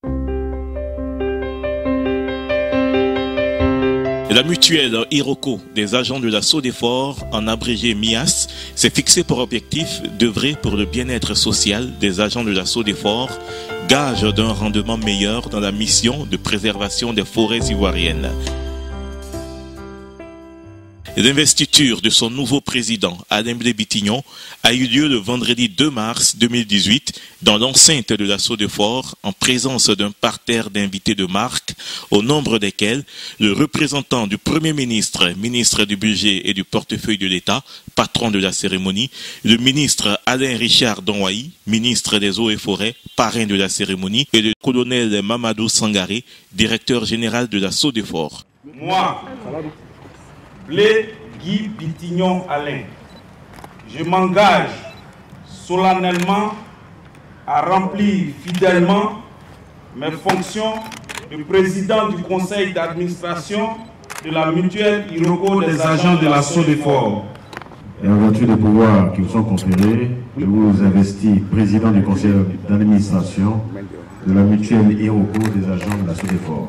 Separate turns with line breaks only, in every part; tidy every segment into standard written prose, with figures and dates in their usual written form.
La mutuelle Iroko des agents de la SODEFOR, en abrégé MIAS, s'est fixé pour objectif d'œuvrer pour le bien-être social des agents de la SODEFOR, gage d'un rendement meilleur dans la mission de préservation des forêts ivoiriennes. L'investiture de son nouveau président, Alain Blé Bitignon, a eu lieu le vendredi 2 mars 2018 dans l'enceinte de la SODEFOR en présence d'un parterre d'invités de marque, au nombre desquels le représentant du Premier ministre, ministre du Budget et du Portefeuille de l'État, patron de la cérémonie, le ministre Alain Richard Donwaï, ministre des Eaux et Forêts, parrain de la cérémonie, et le colonel Mamadou Sangaré, directeur général de la SODEFOR.
Moi, Blé Guy Bitignon Alain, je m'engage solennellement à remplir fidèlement mes fonctions de président du conseil d'administration de la mutuelle Iroko des agents de la SODEFOR.
Et en vertu des pouvoirs qui vous sont conférés, je vous investis président du conseil d'administration de la mutuelle Iroko des agents de la SODEFOR.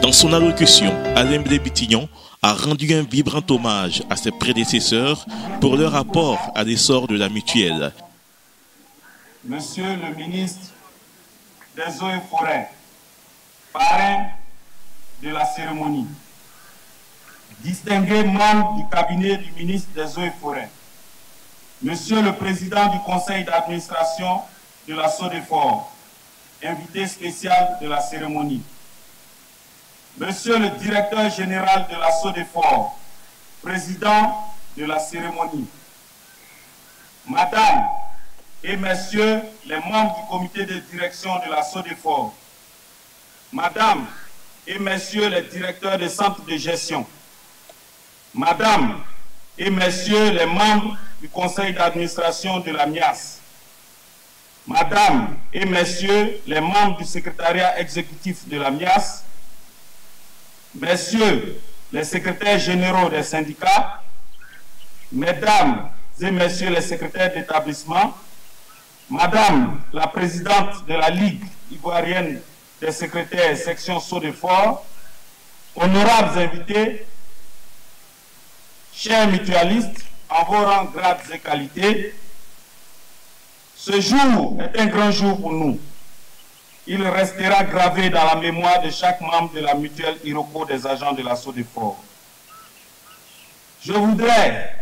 Dans son allocution, Alain Blé Bitignon a rendu un vibrant hommage à ses prédécesseurs pour leur apport à l'essor de la mutuelle.
Monsieur le ministre des Eaux et Forêts, parrain de la cérémonie, distingué membre du cabinet du ministre des Eaux et Forêts, Monsieur le président du conseil d'administration de la SODEFOR, invité spécial de la cérémonie, Monsieur le directeur général de la SODEFOR, président de la cérémonie, Madame et Messieurs les membres du comité de direction de la SODEFOR, Madame et Messieurs les directeurs des centres de gestion, Madame et Messieurs les membres du conseil d'administration de la MIAS, Madame et Messieurs les membres du secrétariat exécutif de la MIAS, Messieurs les secrétaires généraux des syndicats, Mesdames et Messieurs les secrétaires d'établissement, Madame la présidente de la Ligue ivoirienne des secrétaires section SODEFOR, honorables invités, chers mutualistes, en vos rangs, grades et qualités, ce jour est un grand jour pour nous. Il restera gravé dans la mémoire de chaque membre de la mutuelle Iroko des agents de la SODEFOR. Je voudrais,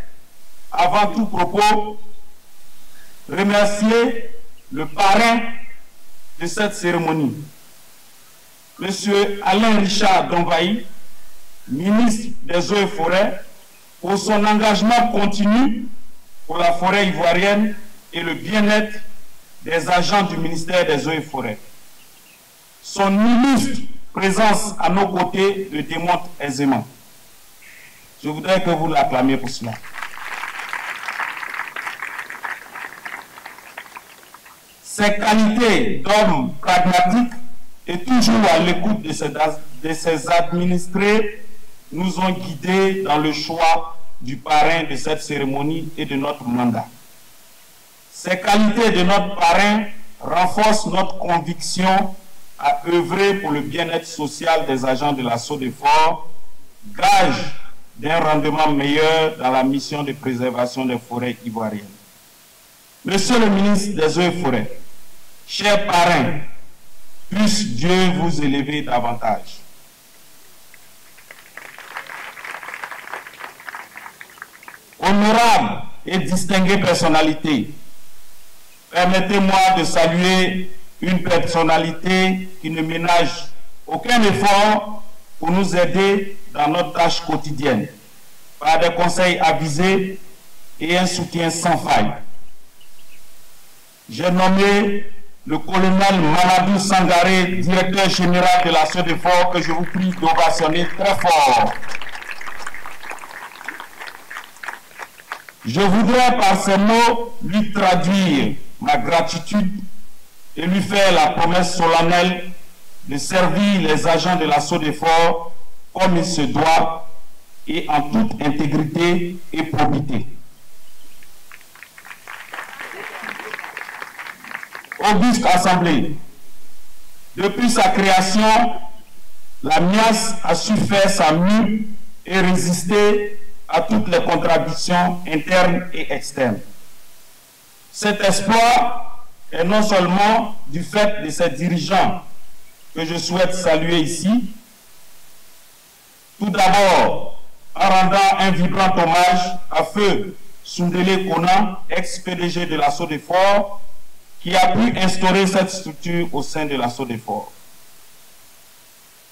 avant tout propos, remercier le parrain de cette cérémonie, M. Alain Richard Donwaï, ministre des Eaux et Forêts, pour son engagement continu pour la forêt ivoirienne et le bien-être des agents du ministère des Eaux et Forêts. Son illustre présence à nos côtés le démontre aisément. Je voudrais que vous l'acclamiez pour cela. Ses qualités d'homme pragmatique et toujours à l'écoute de ses administrés nous ont guidés dans le choix du parrain de cette cérémonie et de notre mandat. Ces qualités de notre parrain renforcent notre conviction à œuvrer pour le bien-être social des agents de la SODEFOR, gage d'un rendement meilleur dans la mission de préservation des forêts ivoiriennes. Monsieur le ministre des Eaux et Forêts, cher parrain, puisse Dieu vous élever davantage. Honorable et distinguée personnalité, permettez-moi de saluer une personnalité qui ne ménage aucun effort pour nous aider dans notre tâche quotidienne, par des conseils avisés et un soutien sans faille. J'ai nommé le colonel Mamadou Sangaré, directeur général de la SODEFOR, que je vous prie d'ovationner très fort. Je voudrais par ces mots lui traduire ma gratitude et lui faire la promesse solennelle de servir les agents de la SODEFOR comme il se doit et en toute intégrité et probité. Auguste Assemblée, depuis sa création, la MIAS a su faire sa mue et résister à toutes les contradictions internes et externes. Cet exploit est non seulement du fait de ses dirigeants que je souhaite saluer ici, tout d'abord en rendant un vibrant hommage à Feu Soundélé Konan, ex-PDG de la SODEFOR, qui a pu instaurer cette structure au sein de la SODEFOR.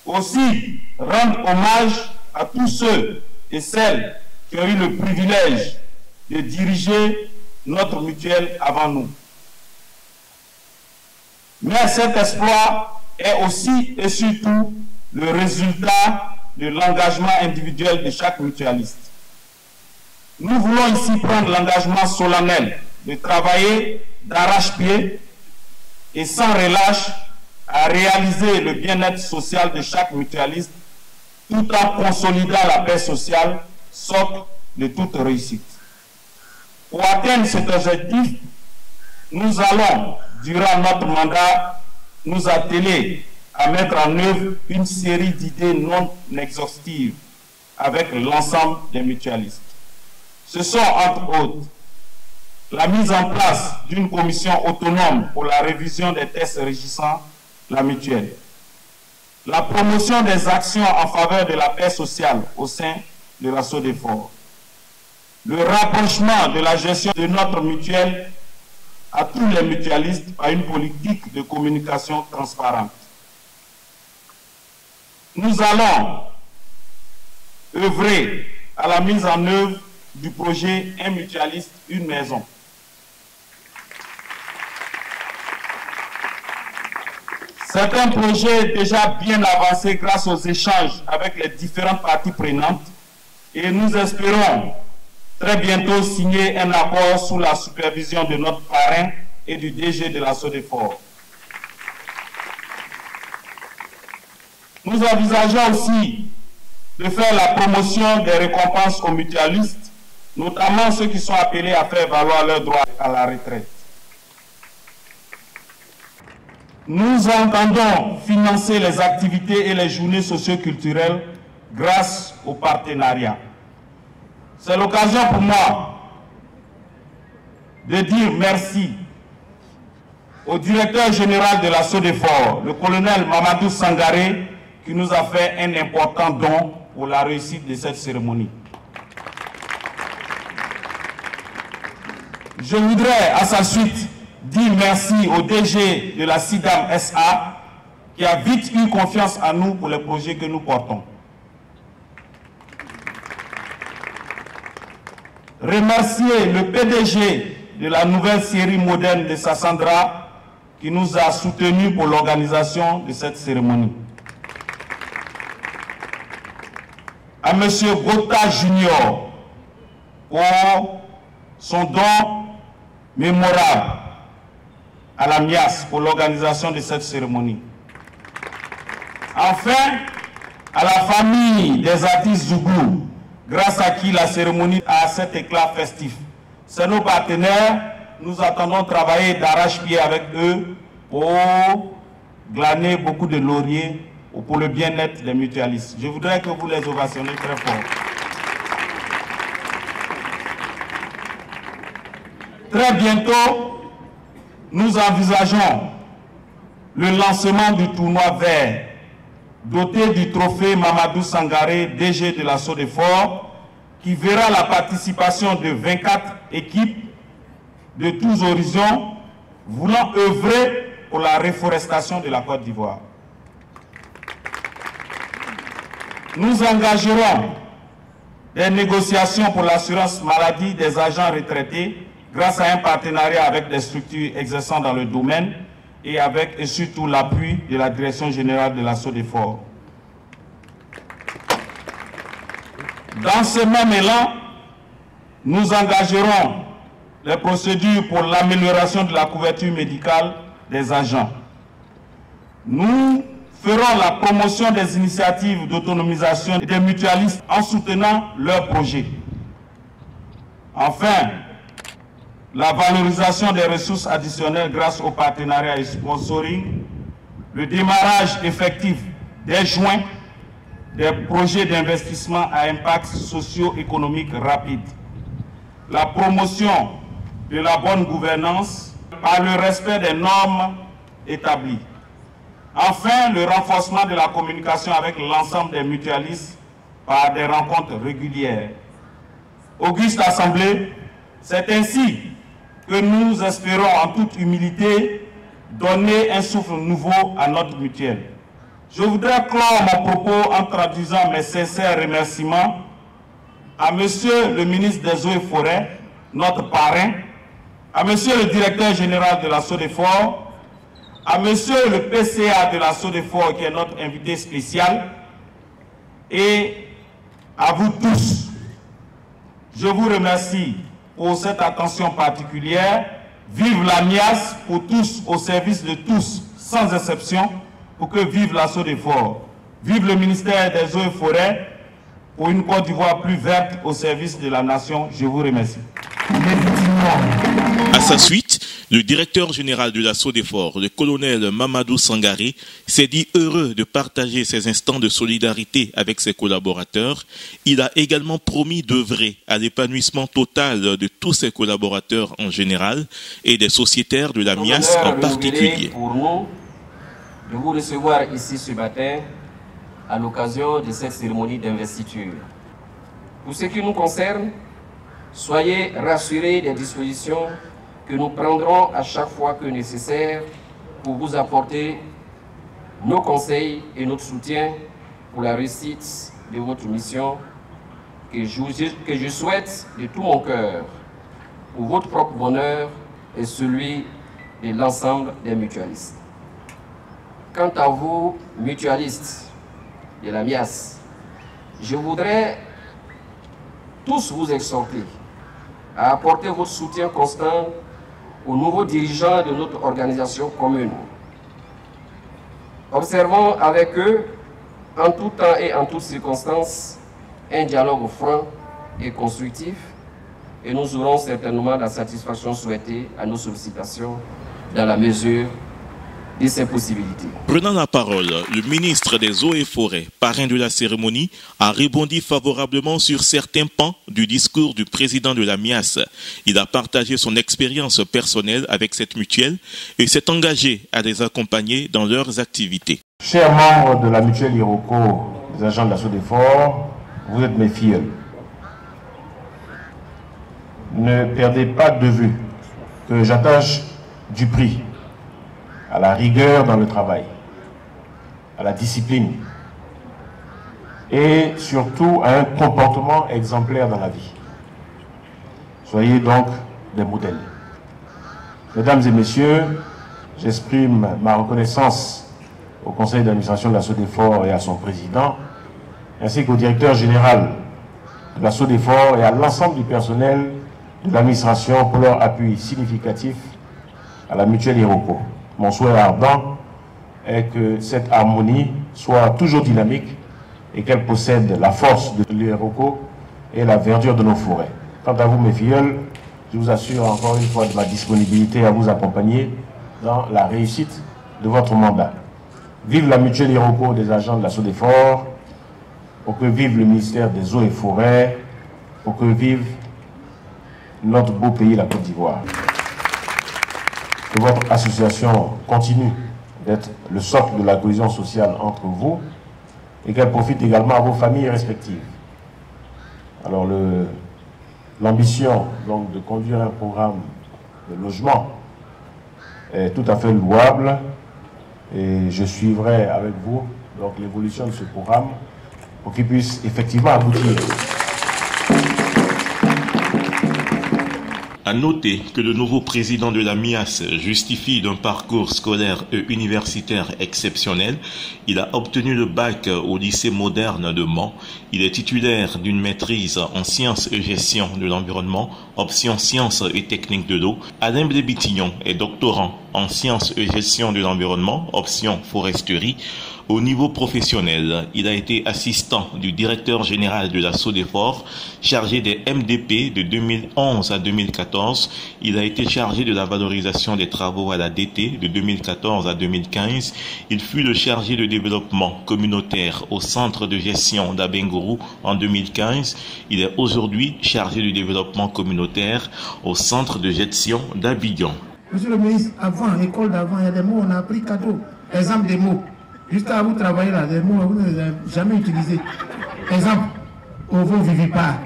Aussi, rendre hommage à tous ceux et celles qui ont eu le privilège de diriger notre mutuelle avant nous. Mais cet exploit est aussi et surtout le résultat de l'engagement individuel de chaque mutualiste. Nous voulons ici prendre l'engagement solennel de travailler d'arrache-pied et sans relâche à réaliser le bien-être social de chaque mutualiste tout en consolidant la paix sociale, socle de toute réussite. Pour atteindre cet objectif, nous allons, durant notre mandat, nous atteler à mettre en œuvre une série d'idées non exhaustives avec l'ensemble des mutualistes. Ce sont, entre autres, la mise en place d'une commission autonome pour la révision des textes régissant la mutuelle, la promotion des actions en faveur de la paix sociale au sein de la SODEFOR, le rapprochement de la gestion de notre mutuelle à tous les mutualistes par une politique de communication transparente. Nous allons œuvrer à la mise en œuvre du projet Un mutualiste, une maison. C'est un projet déjà bien avancé grâce aux échanges avec les différentes parties prenantes et nous espérons très bientôt signer un accord sous la supervision de notre parrain et du DG de la SODEFOR. Nous envisageons aussi de faire la promotion des récompenses aux mutualistes, notamment ceux qui sont appelés à faire valoir leurs droits à la retraite. Nous entendons financer les activités et les journées socio-culturelles grâce au partenariat. C'est l'occasion pour moi de dire merci au directeur général de la SODEFOR, le colonel Mamadou Sangaré, qui nous a fait un important don pour la réussite de cette cérémonie. Je voudrais à sa suite dire merci au DG de la SIDAM SA qui a vite eu confiance en nous pour les projets que nous portons. Remercier le PDG de la nouvelle série moderne de Sassandra qui nous a soutenus pour l'organisation de cette cérémonie. À M. Gota Junior pour son don mémorable à la MIAS pour l'organisation de cette cérémonie. Enfin, à la famille des artistes Zougou, grâce à qui la cérémonie a cet éclat festif. C'est nos partenaires, nous attendons travailler d'arrache-pied avec eux pour glaner beaucoup de lauriers pour le bien-être des mutualistes. Je voudrais que vous les ovationnez très fort. Très bientôt, nous envisageons le lancement du tournoi vert, doté du trophée Mamadou Sangaré, DG de la SODEFOR, qui verra la participation de 24 équipes de tous horizons voulant œuvrer pour la reforestation de la Côte d'Ivoire. Nous engagerons des négociations pour l'assurance maladie des agents retraités grâce à un partenariat avec des structures exerçant dans le domaine et avec et surtout l'appui de la Direction générale de la SODEFOR. Dans ce même élan, nous engagerons les procédures pour l'amélioration de la couverture médicale des agents. Nous feront la promotion des initiatives d'autonomisation des mutualistes en soutenant leurs projets. Enfin, la valorisation des ressources additionnelles grâce au partenariat et sponsoring, le démarrage effectif dès juin des projets d'investissement à impact socio-économique rapide, la promotion de la bonne gouvernance par le respect des normes établies. Enfin, le renforcement de la communication avec l'ensemble des mutualistes par des rencontres régulières. Auguste Assemblée, c'est ainsi que nous espérons en toute humilité donner un souffle nouveau à notre mutuelle. Je voudrais clore mon propos en traduisant mes sincères remerciements à Monsieur le ministre des Eaux et Forêts, notre parrain, à Monsieur le directeur général de la SODEFOR, à Monsieur le PCA de la SODEFOR qui est notre invité spécial, et à vous tous. Je vous remercie pour cette attention particulière. Vive la MIAS pour tous, au service de tous, sans exception, pour que vive la SODEFOR. Vive le ministère des Eaux et Forêts pour une Côte d'Ivoire plus verte au service de la nation. Je vous remercie.
À sa suite, le directeur général de la SODEFOR, le colonel Mamadou Sangaré, s'est dit heureux de partager ces instants de solidarité avec ses collaborateurs. Il a également promis d'œuvrer à l'épanouissement total de tous ses collaborateurs en général et des sociétaires de la MIAS en particulier.
Pour nous de vous recevoir ici ce matin à l'occasion de cette cérémonie d'investiture. Pour ce qui nous concerne, soyez rassurés des dispositions que nous prendrons à chaque fois que nécessaire pour vous apporter nos conseils et notre soutien pour la réussite de votre mission que je souhaite de tout mon cœur pour votre propre bonheur et celui de l'ensemble des mutualistes. Quant à vous, mutualistes de la MIAS, je voudrais tous vous exhorter à apporter votre soutien constant aux nouveaux dirigeants de notre organisation commune. Observons avec eux, en tout temps et en toutes circonstances, un dialogue franc et constructif, et nous aurons certainement la satisfaction souhaitée à nos sollicitations dans la mesure de ses possibilités.
Prenant la parole, le ministre des Eaux et Forêts, parrain de la cérémonie, a rebondi favorablement sur certains pans du discours du président de la MIAS. Il a partagé son expérience personnelle avec cette mutuelle et s'est engagé à les accompagner dans leurs activités.
Chers membres de la mutuelle Iroko, les agents de la SODEFOR, vous êtes mes filleuls. Ne perdez pas de vue que j'attache du prix à la rigueur dans le travail, à la discipline et surtout à un comportement exemplaire dans la vie. Soyez donc des modèles. Mesdames et messieurs, j'exprime ma reconnaissance au conseil d'administration de la SODEFOR et à son président, ainsi qu'au directeur général de la SODEFOR et à l'ensemble du personnel de l'administration pour leur appui significatif à la mutuelle Iroko. Mon souhait ardent est que cette harmonie soit toujours dynamique et qu'elle possède la force de l'Iroko et la verdure de nos forêts. Quant à vous, mes filleuls, je vous assure encore une fois de ma disponibilité à vous accompagner dans la réussite de votre mandat. Vive la mutuelle Iroko des agents de la SODEFOR, pour que vive le ministère des Eaux et Forêts, pour que vive notre beau pays, la Côte d'Ivoire. Que votre association continue d'être le socle de la cohésion sociale entre vous et qu'elle profite également à vos familles respectives. Alors l'ambition donc de conduire un programme de logement est tout à fait louable et je suivrai avec vous donc l'évolution de ce programme pour qu'il puisse effectivement aboutir.
À noter que le nouveau président de la MIAS justifie d'un parcours scolaire et universitaire exceptionnel. Il a obtenu le bac au lycée moderne de Mans. Il est titulaire d'une maîtrise en sciences et gestion de l'environnement, option sciences et techniques de l'eau. Alain Blé-Bitignon est doctorant en sciences et gestion de l'environnement, option foresterie. Au niveau professionnel, il a été assistant du directeur général de la SODEFOR, chargé des MDP de 2011 à 2014. Il a été chargé de la valorisation des travaux à la DT de 2014 à 2015. Il fut le chargé de développement communautaire au centre de gestion d'Abengourou en 2015. Il est aujourd'hui chargé du développement communautaire au centre de gestion d'Abidjan.
Monsieur le ministre, avant, l'école d'avant, il y a des mots, on a appris cadeau. Exemple des mots. Jusqu'à vous travailler là, des mots, vous ne les avez jamais utilisés. Exemple, ovovivipare.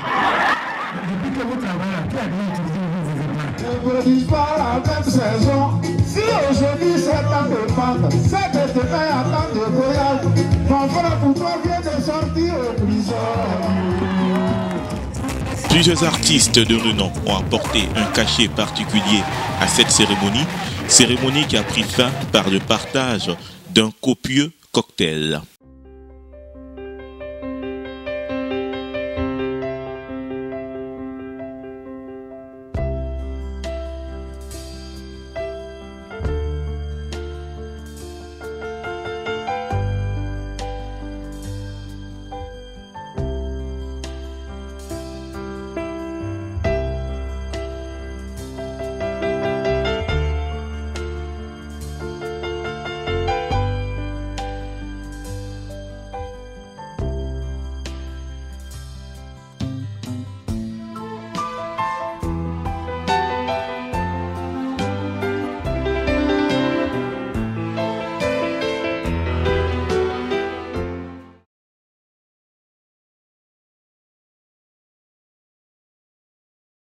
Depuis que vous travaillez là, qui a bien utilisé ovovivipare?
Ne produisent pas la même saison. Si aujourd'hui c'est temps de vente, c'est que demain à temps de voyage. Mon frère, pour toi, vient de sortir au prison.
Plusieurs artistes de renom ont apporté un cachet particulier à cette cérémonie qui a pris fin par le partage d'un copieux cocktail.